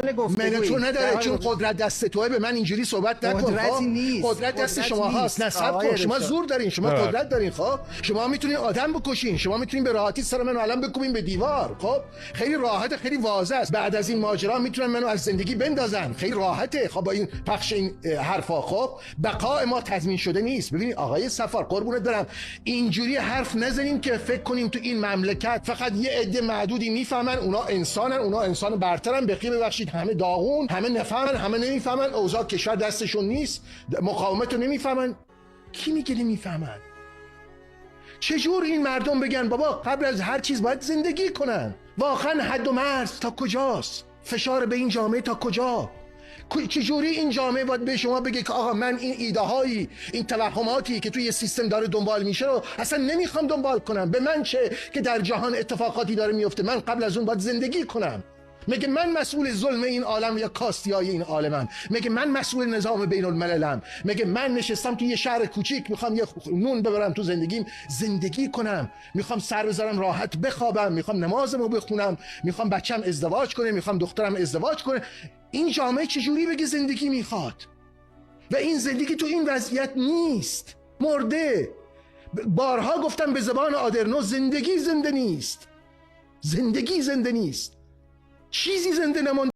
من تو نداره، چون قدرت دست توه. به من اینجوری صحبت نکن. قدرتی نیست، قدرت دست شما هاست. نصب کن. شما زور دارین، شما قدرت دارین. خب شما میتونین آدم بکشین، شما میتونین به راحتی سر منو الان بکوبین به دیوار. خب خیلی راحته، خیلی واضحه است. بعد از این ماجرا میتونن منو از زندگی بندازن. خیلی راحته. خب با این پخش این حرفا خب بقای ما تضمین شده نیست. ببینید آقای سفار، قربونت برم، اینجوری حرف نزنیم که فکر کنیم تو این مملکت فقط یه عده معدودی میفهمن اونا انسانن، اونا انسان برترن. بقیه ببخشید همه داغون، همه نفهمن، همه نمیفهمن، اوضاع کشور دستشون نیست، مقاومت رو نمیفهمن. کی میگه نمیفهمن؟ چجور این مردم بگن بابا قبل از هر چیز باید زندگی کنن؟ واقعا حد و مرز تا کجاست؟ فشار به این جامعه تا کجا؟ چجوری این جامعه باید به شما بگه که آقا من این ایده هایی، این توهماتی که توی سیستم داره دنبال میشه رو اصلا نمیخوام دنبال کنم؟ به من چه که در جهان اتفاقاتی داره میفته؟ من قبل از اون باید زندگی کنم. مگه من مسئول ظلم این عالم یا کاستیای این عالمم؟ مگه من مسئول نظام بین المللم؟ مگه من نشستم توی یه شهر کوچیک میخوام یه نون ببرم تو زندگیم، زندگی کنم، میخوام سر بذارم راحت بخوابم، میخوام نمازمو بخونم، میخوام بچم ازدواج کنه، میخوام دخترم ازدواج کنه؟ این جامعه چجوری بگه زندگی میخواد؟ و این زندگی تو این وضعیت نیست، مرده. بارها گفتم به زبان آدرنو زندگی زنده نیست، زندگی زنده نیست، چیزی زنده نمانده.